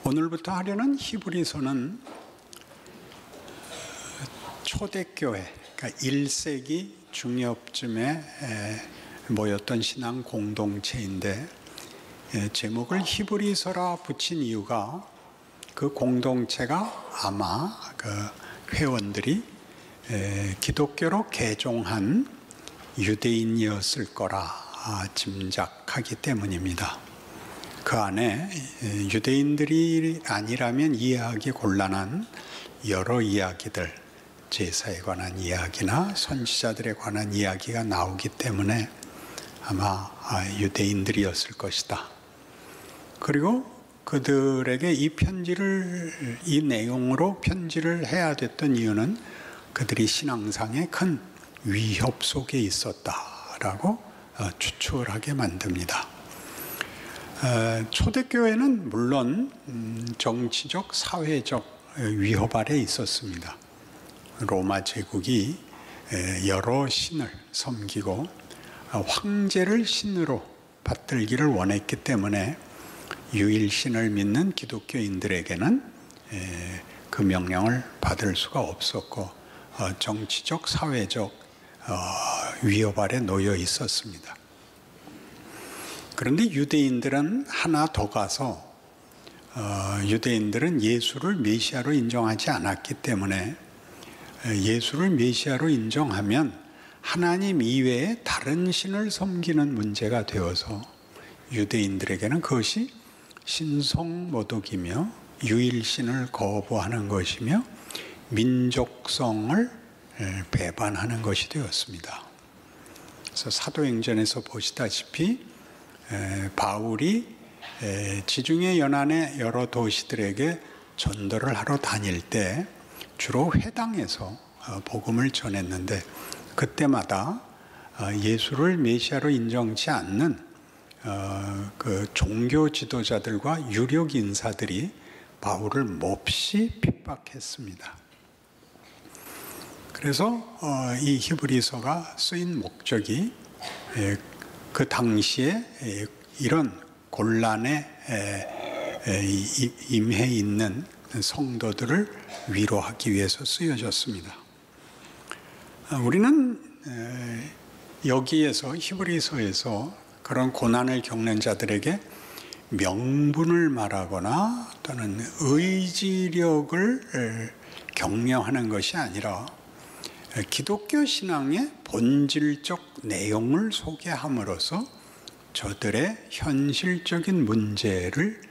오늘부터 하려는 히브리서는 초대교회, 그러니까 1세기 중엽쯤에 모였던 신앙 공동체인데, 제목을 히브리서라 붙인 이유가 그 공동체가 아마 그 회원들이 기독교로 개종한 유대인이었을 거라 짐작하기 때문입니다. 그 안에 유대인들이 아니라면 이해하기 곤란한 여러 이야기들, 제사에 관한 이야기나 선지자들에 관한 이야기가 나오기 때문에 아마 유대인들이었을 것이다. 그리고 그들에게 이 내용으로 편지를 해야 됐던 이유는 그들이 신앙상의 큰 위협 속에 있었다라고 추측을 하게 만듭니다. 초대교회는 물론 정치적, 사회적 위협 아래 있었습니다. 로마 제국이 여러 신을 섬기고 황제를 신으로 받들기를 원했기 때문에 유일신을 믿는 기독교인들에게는 그 명령을 받을 수가 없었고 정치적, 사회적 위협 아래 놓여 있었습니다. 그런데 유대인들은 하나 더 가서 유대인들은 예수를 메시아로 인정하지 않았기 때문에 예수를 메시아로 인정하면 하나님 이외에 다른 신을 섬기는 문제가 되어서 유대인들에게는 그것이 신성모독이며 유일신을 거부하는 것이며 민족성을 배반하는 것이 되었습니다. 그래서 사도행전에서 보시다시피 바울이 지중해 연안의 여러 도시들에게 전도를 하러 다닐 때 주로 회당에서 복음을 전했는데, 그때마다 예수를 메시아로 인정치 않는 그 종교 지도자들과 유력 인사들이 바울을 몹시 핍박했습니다. 그래서 이 히브리서가 쓰인 목적이 그 당시에 이런 곤란에 임해 있는 성도들을 위로하기 위해서 쓰여졌습니다. 우리는 여기에서 히브리서에서 그런 고난을 겪는 자들에게 명분을 말하거나 또는 의지력을 격려하는 것이 아니라 기독교 신앙의 본질적 내용을 소개함으로써 저들의 현실적인 문제를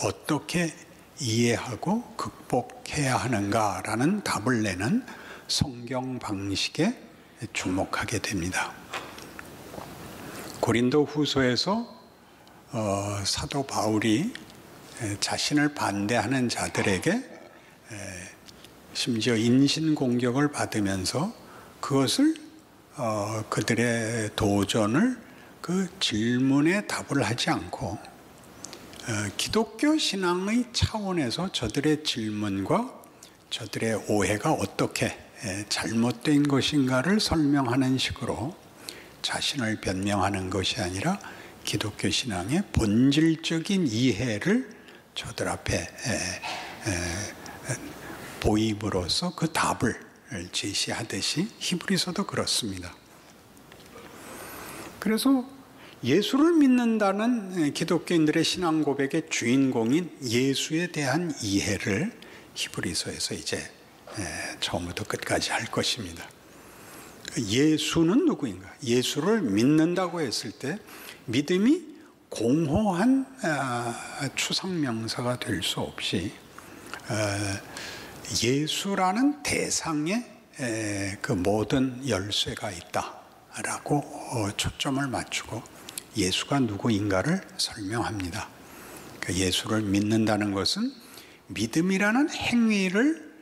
어떻게 이해하고 극복해야 하는가라는 답을 내는 성경 방식에 주목하게 됩니다. 고린도 후서에서 사도 바울이 자신을 반대하는 자들에게 심지어 인신공격을 받으면서 그것을 그들의 도전을 그 질문에 답을 하지 않고 기독교 신앙의 차원에서 저들의 질문과 저들의 오해가 어떻게 잘못된 것인가를 설명하는 식으로 자신을 변명하는 것이 아니라 기독교 신앙의 본질적인 이해를 저들 앞에 보임으로써 그 답을 제시하듯이 히브리서도 그렇습니다. 그래서 예수를 믿는다는 기독교인들의 신앙 고백의 주인공인 예수에 대한 이해를 히브리서에서 이제 처음부터 끝까지 할 것입니다. 예수는 누구인가? 예수를 믿는다고 했을 때 믿음이 공허한 추상명사가 될 수 없이 예수라는 대상에 그 모든 열쇠가 있다라고 초점을 맞추고 예수가 누구인가를 설명합니다. 그러니까 예수를 믿는다는 것은 믿음이라는 행위를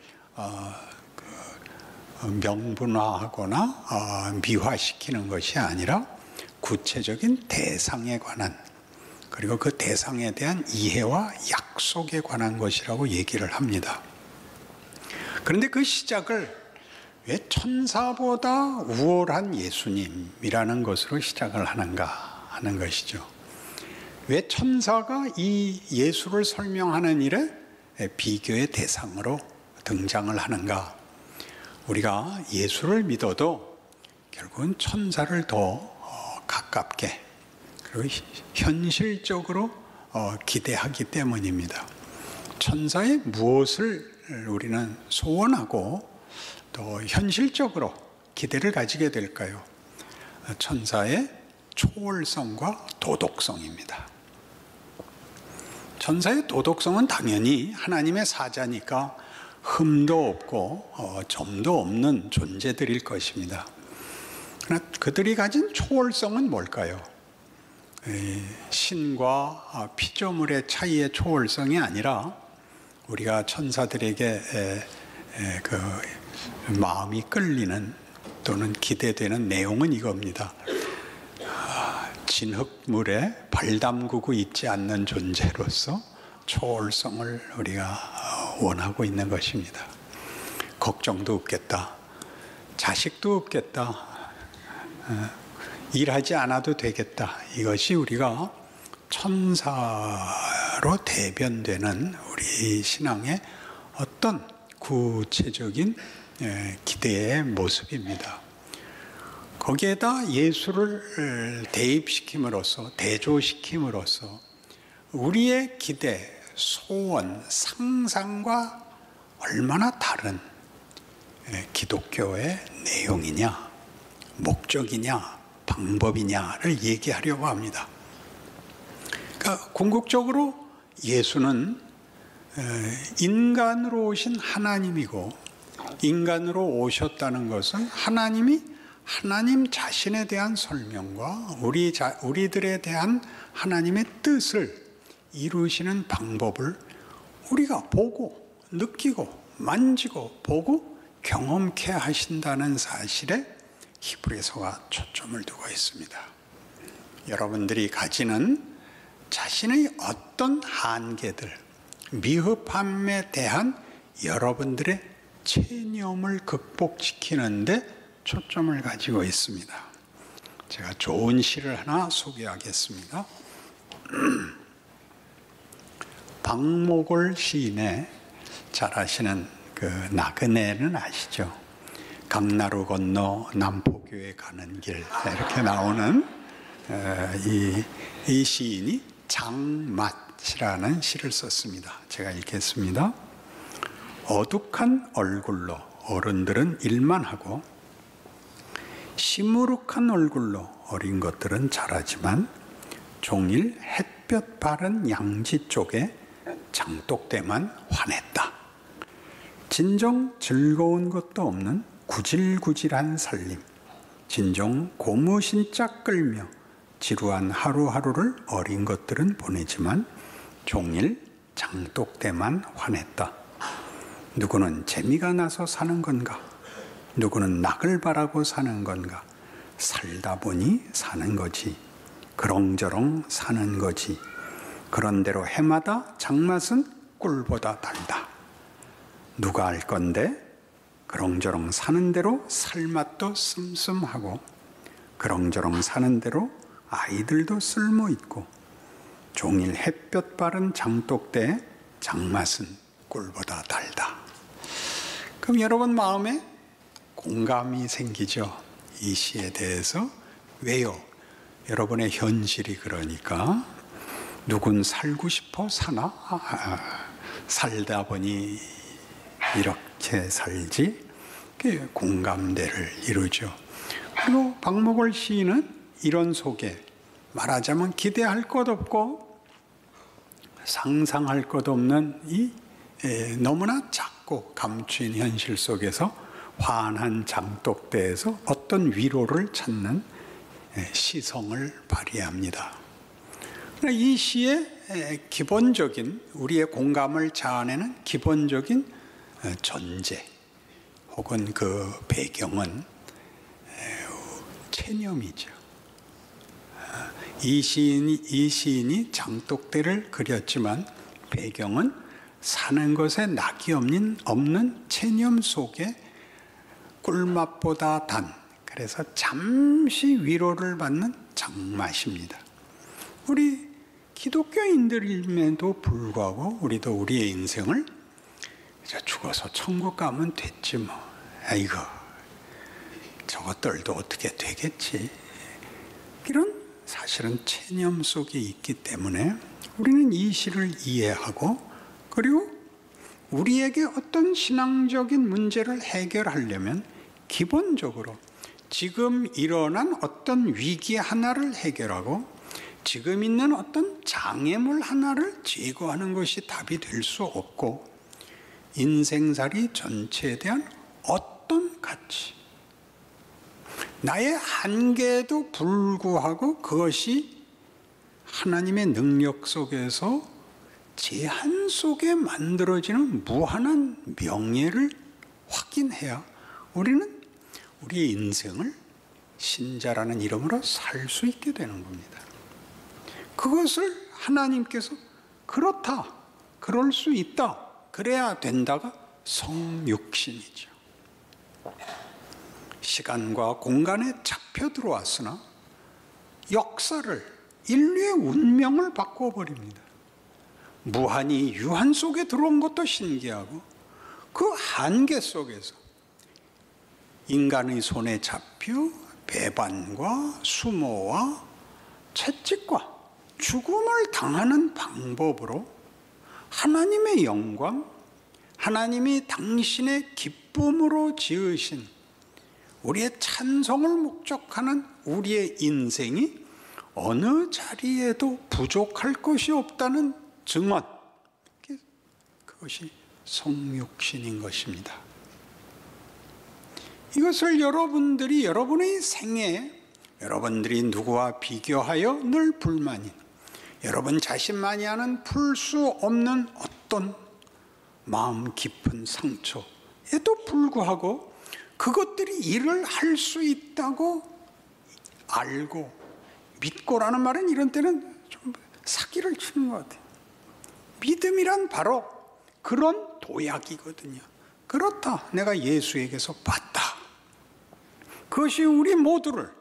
명분화하거나 미화시키는 것이 아니라 구체적인 대상에 관한, 그리고 그 대상에 대한 이해와 약속에 관한 것이라고 얘기를 합니다. 그런데 그 시작을 왜 천사보다 우월한 예수님이라는 것으로 시작을 하는가 하는 것이죠. 왜 천사가 이 예수를 설명하는 일에 비교의 대상으로 등장을 하는가? 우리가 예수를 믿어도 결국은 천사를 더 가깝게 그리고 현실적으로 기대하기 때문입니다. 천사의 무엇을 우리는 소원하고 또 현실적으로 기대를 가지게 될까요? 천사의 초월성과 도덕성입니다. 천사의 도덕성은 당연히 하나님의 사자니까 흠도 없고 점도 없는 존재들일 것입니다. 그러나 그들이 가진 초월성은 뭘까요? 신과 피조물의 차이의 초월성이 아니라 우리가 천사들에게 그 마음이 끌리는 또는 기대되는 내용은 이겁니다. 진흙물에 발 담그고 있지 않는 존재로서 초월성을 우리가 원하고 있는 것입니다. 걱정도 없겠다. 자식도 없겠다. 일하지 않아도 되겠다. 이것이 우리가 천사로 대변되는 우리 신앙의 어떤 구체적인 기대의 모습입니다. 거기에다 예수를 대입시킴으로써 대조시킴으로써 우리의 기대, 소원, 상상과 얼마나 다른 기독교의 내용이냐, 목적이냐, 방법이냐를 얘기하려고 합니다. 그러니까 궁극적으로 예수는 인간으로 오신 하나님이고, 인간으로 오셨다는 것은 하나님이 하나님 자신에 대한 설명과 우리들에 대한 하나님의 뜻을 이루시는 방법을 우리가 보고 느끼고 만지고 보고 경험케 하신다는 사실에 히브리서가 초점을 두고 있습니다. 여러분들이 가지는 자신의 어떤 한계들, 미흡함에 대한 여러분들의 체념을 극복시키는데 초점을 가지고 있습니다. 제가 좋은 시를 하나 소개하겠습니다. 박목월 시인의 잘 아시는 그 나그네는 아시죠? 강나루 건너 남포교에 가는 길 이렇게 나오는 이 시인이 장맛이라는 시를 썼습니다. 제가 읽겠습니다. 어둑한 얼굴로 어른들은 일만 하고 시무룩한 얼굴로 어린 것들은 잘하지만 종일 햇볕 바른 양지 쪽에 장독대만 화냈다. 진정 즐거운 것도 없는 구질구질한 살림, 진정 고무신짝 끌며 지루한 하루하루를 어린 것들은 보내지만 종일 장독대만 화냈다. 누구는 재미가 나서 사는 건가? 누구는 낙을 바라고 사는 건가? 살다 보니 사는 거지. 그렁저렁 사는 거지. 그런대로 해마다 장맛은 꿀보다 달다. 누가 알 건데? 그렁저렁 사는 대로 살맛도 슴슴하고, 그렁저렁 사는 대로 아이들도 쓸모있고, 종일 햇볕 바른 장독대에 장맛은 꿀보다 달다. 그럼 여러분 마음에 공감이 생기죠? 이 시에 대해서. 왜요? 여러분의 현실이 그러니까. 누군 살고 싶어 사나? 살다 보니 이렇게 살지? 그게 공감대를 이루죠. 그리고 박목월 시인은 이런 소개, 말하자면 기대할 것 없고 상상할 것 없는 이 너무나 작고 감추인 현실 속에서 환한 장독대에서 어떤 위로를 찾는 시성을 발휘합니다. 이 시의 기본적인, 우리의 공감을 자아내는 기본적인 전제 혹은 그 배경은 체념이죠. 이 시인이 장독대를 그렸지만 배경은 사는 것에 낙이 없는 체념 속에 꿀맛보다 단, 그래서 잠시 위로를 받는 장맛입니다. 우리 기독교인들임에도 불구하고 우리도 우리의 인생을 이제 죽어서 천국 가면 됐지 뭐. 아이고, 저것들도 어떻게 되겠지. 이런 사실은 체념 속에 있기 때문에 우리는 이 시를 이해하고, 그리고 우리에게 어떤 신앙적인 문제를 해결하려면 기본적으로 지금 일어난 어떤 위기 하나를 해결하고 지금 있는 어떤 장애물 하나를 제거하는 것이 답이 될 수 없고, 인생살이 전체에 대한 어떤 가치, 나의 한계에도 불구하고 그것이 하나님의 능력 속에서 제한 속에 만들어지는 무한한 명예를 확인해야 우리는 우리의 인생을 신자라는 이름으로 살 수 있게 되는 겁니다. 그것을 하나님께서 그렇다, 그럴 수 있다, 그래야 된다가 성육신이죠. 시간과 공간에 잡혀 들어왔으나 역사를, 인류의 운명을 바꿔버립니다. 무한히 유한 속에 들어온 것도 신기하고, 그 한계 속에서 인간의 손에 잡혀 배반과 수모와 채찍과 죽음을 당하는 방법으로 하나님의 영광, 하나님이 당신의 기쁨으로 지으신 우리의 찬송을 목적하는 우리의 인생이 어느 자리에도 부족할 것이 없다는 증언, 그것이 성육신인 것입니다. 이것을 여러분들이 여러분의 생애에 여러분들이 누구와 비교하여 늘 불만인, 여러분 자신만이 아는 풀 수 없는 어떤 마음 깊은 상처에도 불구하고 그것들이 일을 할 수 있다고 알고 믿고라는 말은 이런 때는 좀 사기를 치는 것 같아요. 믿음이란 바로 그런 도약이거든요. 그렇다, 내가 예수에게서 봤다. 그것이 우리 모두를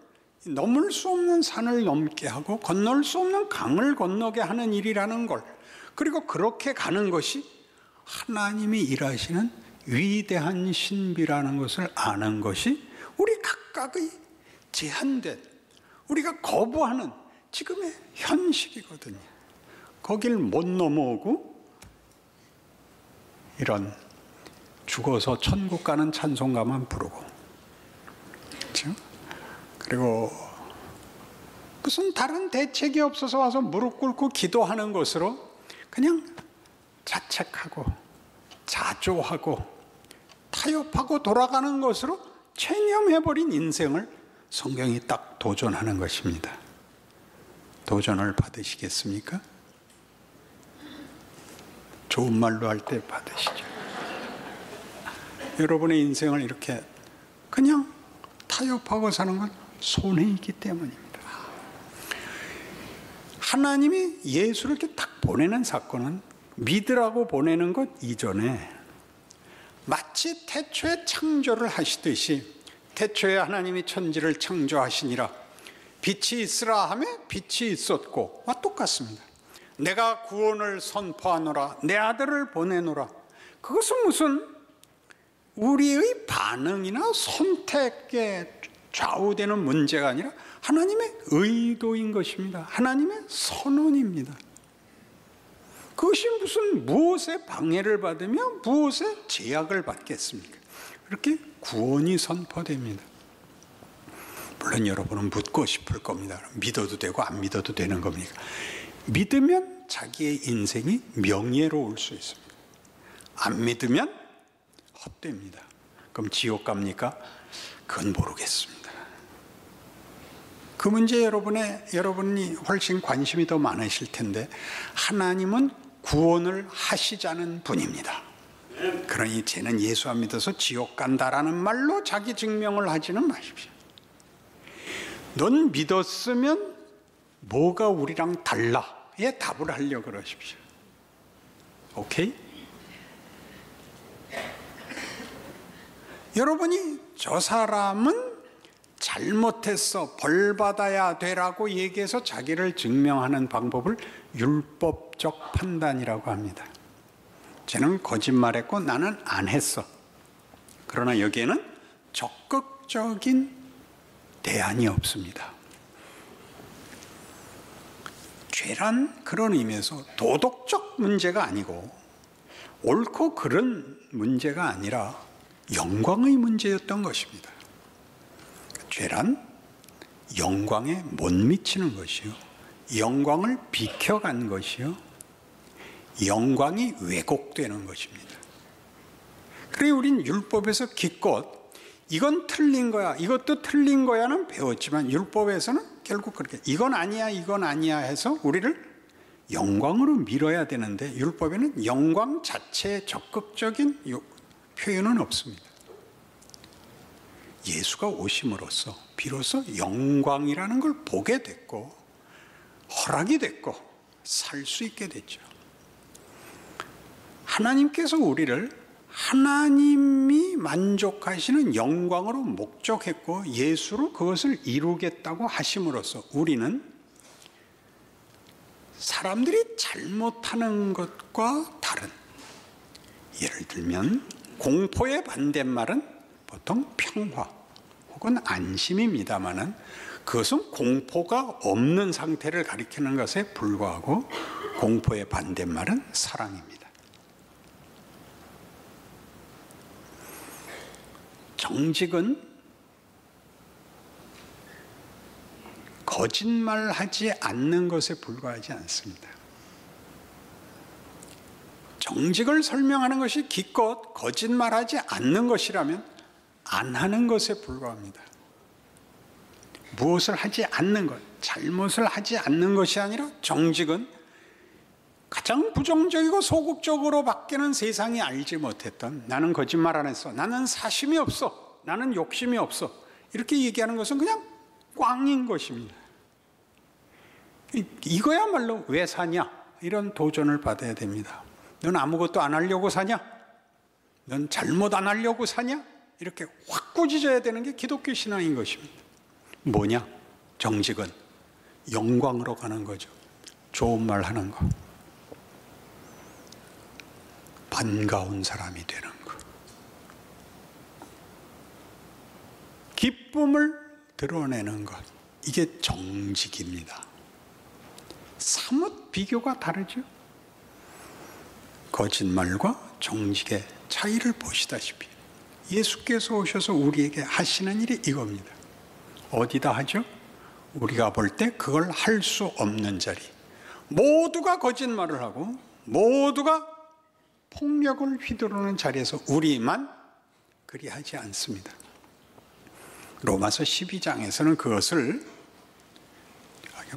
넘을 수 없는 산을 넘게 하고 건널 수 없는 강을 건너게 하는 일이라는 걸, 그리고 그렇게 가는 것이 하나님이 일하시는 위대한 신비라는 것을 아는 것이 우리 각각의 제한된, 우리가 거부하는 지금의 현실이거든요. 거길 못 넘어오고 이런 죽어서 천국 가는 찬송가만 부르고, 그렇죠? 그리고 무슨 다른 대책이 없어서 와서 무릎 꿇고 기도하는 것으로 그냥 자책하고 자조하고 타협하고 돌아가는 것으로 체념해버린 인생을 성경이 딱 도전하는 것입니다. 도전을 받으시겠습니까? 좋은 말로 할 때 받으시죠. 여러분의 인생을 이렇게 그냥 타협하고 사는 건 손해이기 때문입니다. 하나님이 예수를 이렇게 딱 보내는 사건은 믿으라고 보내는 것 이전에 마치 태초에 창조를 하시듯이, 태초에 하나님이 천지를 창조하시니라 빛이 있으라 하매 빛이 있었고와 똑같습니다. 내가 구원을 선포하노라, 내 아들을 보내노라. 그것은 무슨 우리의 반응이나 선택에 좌우되는 문제가 아니라 하나님의 의도인 것입니다. 하나님의 선언입니다. 그것이 무슨 무엇에 방해를 받으며 무엇에 제약을 받겠습니까? 그렇게 구원이 선포됩니다. 물론 여러분은 묻고 싶을 겁니다. 믿어도 되고 안 믿어도 되는 겁니까? 믿으면 자기의 인생이 명예로울 수 있습니다. 안 믿으면 헛됩니다. 그럼 지옥 갑니까? 그건 모르겠습니다. 그 문제 여러분이 훨씬 관심이 더 많으실 텐데, 하나님은 구원을 하시자는 분입니다. 그러니 쟤는 예수 안 믿어서 지옥 간다라는 말로 자기 증명을 하지는 마십시오. 넌 믿었으면 뭐가 우리랑 달라에 답을 하려고 그러십시오. 오케이? 여러분이 저 사람은 잘못했어, 벌 받아야 되라고 얘기해서 자기를 증명하는 방법을 율법적 판단이라고 합니다. 쟤는 거짓말했고 나는 안 했어. 그러나 여기에는 적극적인 대안이 없습니다. 죄란 그런 의미에서 도덕적 문제가 아니고 옳고 그른 문제가 아니라 영광의 문제였던 것입니다. 죄란 영광에 못 미치는 것이요, 영광을 비켜간 것이요, 영광이 왜곡되는 것입니다. 그래 우린 율법에서 기껏 이건 틀린 거야, 이것도 틀린 거야는 배웠지만 율법에서는 결국 그렇게 이건 아니야, 이건 아니야 해서 우리를 영광으로 밀어야 되는데 율법에는 영광 자체의 적극적인 표현은 없습니다. 예수가 오심으로써 비로소 영광이라는 걸 보게 됐고 허락이 됐고 살 수 있게 됐죠. 하나님께서 우리를 하나님이 만족하시는 영광으로 목적했고 예수로 그것을 이루겠다고 하심으로써 우리는 사람들이 잘못하는 것과 다른, 예를 들면 공포의 반대말은 보통 평화 혹은 안심입니다마는 그것은 공포가 없는 상태를 가리키는 것에 불과하고 공포의 반대말은 사랑입니다. 정직은 거짓말하지 않는 것에 불과하지 않습니다. 정직을 설명하는 것이 기껏 거짓말하지 않는 것이라면 안 하는 것에 불과합니다. 무엇을 하지 않는 것, 잘못을 하지 않는 것이 아니라 정직은 가장 부정적이고 소극적으로 바뀌는 세상이 알지 못했던, 나는 거짓말 안 했어, 나는 사심이 없어, 나는 욕심이 없어, 이렇게 얘기하는 것은 그냥 꽝인 것입니다. 이거야말로 왜 사냐, 이런 도전을 받아야 됩니다. 넌 아무것도 안 하려고 사냐? 넌 잘못 안 하려고 사냐? 이렇게 확 꾸짖어야 되는 게 기독교 신앙인 것입니다. 뭐냐? 정직은 영광으로 가는 거죠. 좋은 말 하는 거, 반가운 사람이 되는 것, 기쁨을 드러내는 것, 이게 정직입니다. 사뭇 비교가 다르죠. 거짓말과 정직의 차이를 보시다시피 예수께서 오셔서 우리에게 하시는 일이 이겁니다. 어디다 하죠? 우리가 볼 때 그걸 할 수 없는 자리, 모두가 거짓말을 하고 모두가 폭력을 휘두르는 자리에서 우리만 그리하지 않습니다. 로마서 12장에서는 그것을,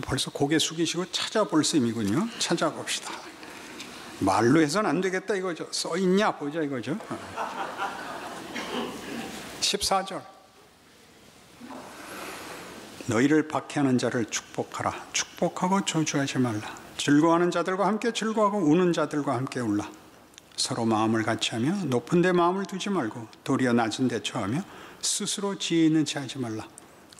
벌써 고개 숙이시고 찾아볼 셈이군요. 찾아봅시다. 말로 해서는 안 되겠다 이거죠. 써있냐 보자 이거죠. 14절, 너희를 박해하는 자를 축복하라. 축복하고 저주하지 말라. 즐거워하는 자들과 함께 즐거워하고 우는 자들과 함께 울라. 서로 마음을 같이하며 높은 데 마음을 두지 말고 도리어 낮은 데 처하며 스스로 지혜 있는 체 하지 말라.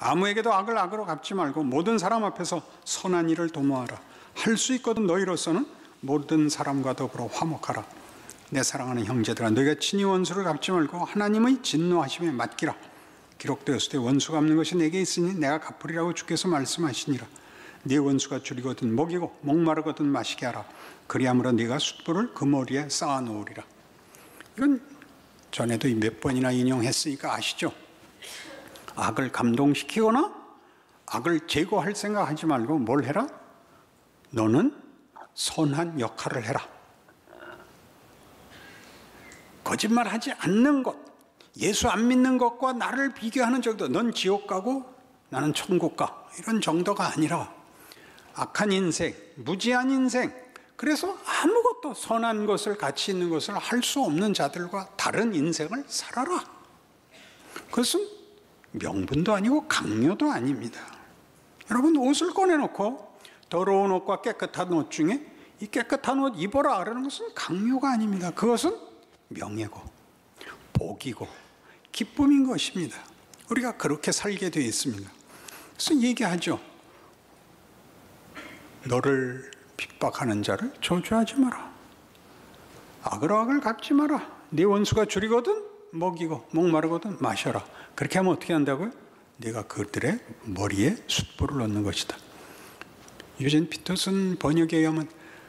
아무에게도 악을 악으로 갚지 말고 모든 사람 앞에서 선한 일을 도모하라. 할 수 있거든 너희로서는 모든 사람과 더불어 화목하라. 내 사랑하는 형제들아, 너희가 친히 원수를 갚지 말고 하나님의 진노하심에 맡기라. 기록되었을 때 원수 갚는 것이 내게 있으니 내가 갚으리라고 주께서 말씀하시니라. 네 원수가 줄이거든 먹이고 목마르거든 마시게 하라. 그리함으로 네가 숯불을 그 머리에 쌓아놓으리라. 이건 전에도 몇 번이나 인용했으니까 아시죠? 악을 감동시키거나 악을 제거할 생각하지 말고 뭘 해라? 너는 선한 역할을 해라. 거짓말하지 않는 것, 예수 안 믿는 것과 나를 비교하는 정도, 넌 지옥 가고 나는 천국 가, 이런 정도가 아니라 악한 인생, 무지한 인생, 그래서 아무것도 선한 것을, 가치 있는 것을 할 수 없는 자들과 다른 인생을 살아라. 그것은 명분도 아니고 강요도 아닙니다. 여러분, 옷을 꺼내놓고 더러운 옷과 깨끗한 옷 중에 이 깨끗한 옷 입어라 그러는 것은 강요가 아닙니다. 그것은 명예고 복이고 기쁨인 것입니다. 우리가 그렇게 살게 되어 있습니다. 그래서 얘기하죠. 너를 핍박하는 자를 저주하지 마라. 악으로 악을 갚지 마라. 네 원수가 줄이거든 먹이고 목마르거든 마셔라. 그렇게 하면 어떻게 한다고요? 네가 그들의 머리에 숯불을 넣는 것이다. 유진 피터슨 번역에 의하면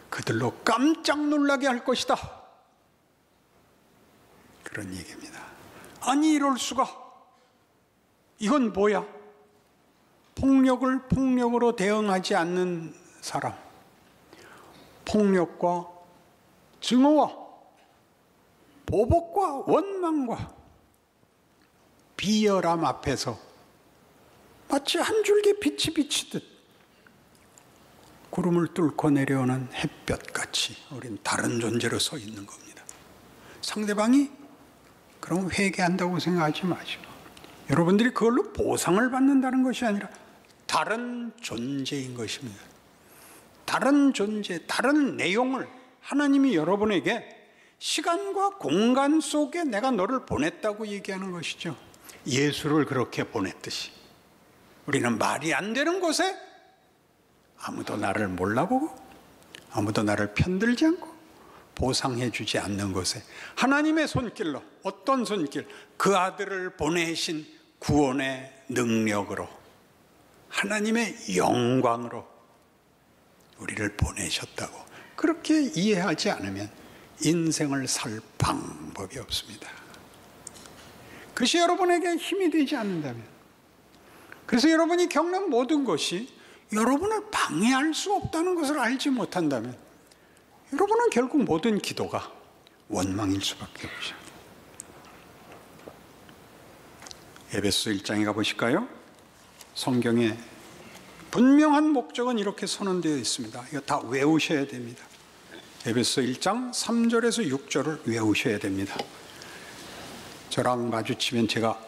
그들로 깜짝 놀라게 할 것이다. 그런 얘기입니다. 아니 이럴 수가. 이건 뭐야? 폭력을 폭력으로 대응하지 않는 사람, 폭력과 증오와 보복과 원망과 비열함 앞에서 마치 한 줄기 빛이 비치듯 구름을 뚫고 내려오는 햇볕같이 우린 다른 존재로 서 있는 겁니다. 상대방이 그럼 회개한다고 생각하지 마시고, 여러분들이 그걸로 보상을 받는다는 것이 아니라 다른 존재인 것입니다. 다른 존재, 다른 내용을 하나님이 여러분에게 시간과 공간 속에 내가 너를 보냈다고 얘기하는 것이죠. 예수를 그렇게 보냈듯이 우리는 말이 안 되는 곳에 아무도 나를 몰라보고 아무도 나를 편들지 않고 보상해 주지 않는 곳에 하나님의 손길로, 어떤 손길? 그 아들을 보내신 구원의 능력으로, 하나님의 영광으로 우리를 보내셨다고 그렇게 이해하지 않으면 인생을 살 방법이 없습니다. 그것이 여러분에게 힘이 되지 않는다면, 그래서 여러분이 겪는 모든 것이 여러분을 방해할 수 없다는 것을 알지 못한다면 여러분은 결국 모든 기도가 원망일 수밖에 없죠. 에베소 1장에 가보실까요? 성경에 분명한 목적은 이렇게 선언되어 있습니다. 이거 다 외우셔야 됩니다. 에베소 1장 3절에서 6절을 외우셔야 됩니다. 저랑 마주치면 제가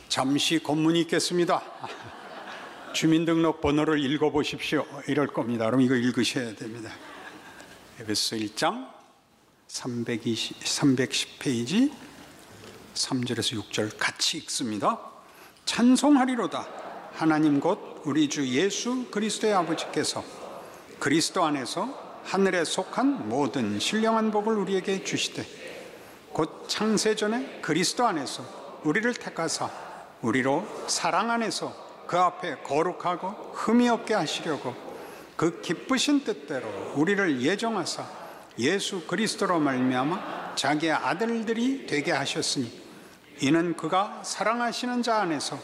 잠시 검문이 있겠습니다. 주민등록 번호를 읽어보십시오. 이럴 겁니다. 그럼 이거 읽으셔야 됩니다. 에베소 1장 310페이지 3절에서 6절 같이 읽습니다. 찬송하리로다. 하나님 곧 우리 주 예수 그리스도의 아버지께서 그리스도 안에서 하늘에 속한 모든 신령한 복을 우리에게 주시되 곧 창세전에 그리스도 안에서 우리를 택하사 우리로 사랑 안에서 그 앞에 거룩하고 흠이 없게 하시려고 그 기쁘신 뜻대로 우리를 예정하사 예수 그리스도로 말미암아 자기의 아들들이 되게 하셨으니 이는 그가 사랑하시는 자 안에서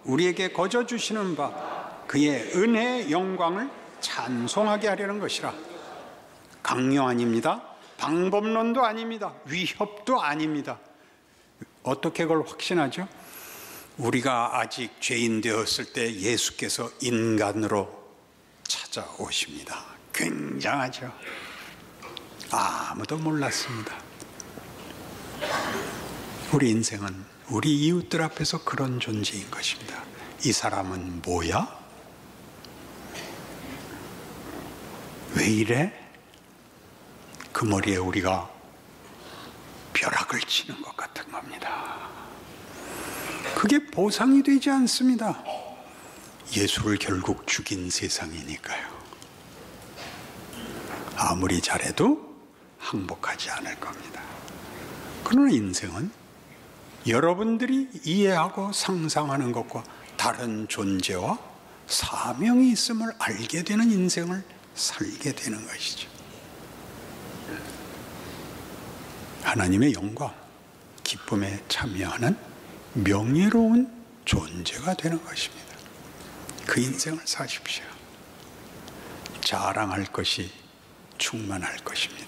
우리에게 거저 주시는 바 그의 은혜의 영광을 찬송하게 하려는 것이라. 강요 아닙니다. 방법론도 아닙니다. 위협도 아닙니다. 어떻게 그걸 확신하죠? 우리가 아직 죄인 되었을 때 예수께서 인간으로 찾아오십니다. 굉장하죠. 아무도 몰랐습니다. 우리 인생은 우리 이웃들 앞에서 그런 존재인 것입니다. 이 사람은 뭐야? 왜 이래? 그 머리에 우리가 벼락을 치는 것 같은 겁니다. 그게 보상이 되지 않습니다. 예수를 결국 죽인 세상이니까요. 아무리 잘해도 항복하지 않을 겁니다. 그러나 인생은 여러분들이 이해하고 상상하는 것과 다른 존재와 사명이 있음을 알게 되는 인생을 살게 되는 것이죠. 하나님의 영광, 기쁨에 참여하는 명예로운 존재가 되는 것입니다. 그 인생을 사십시오. 자랑할 것이 충만할 것입니다.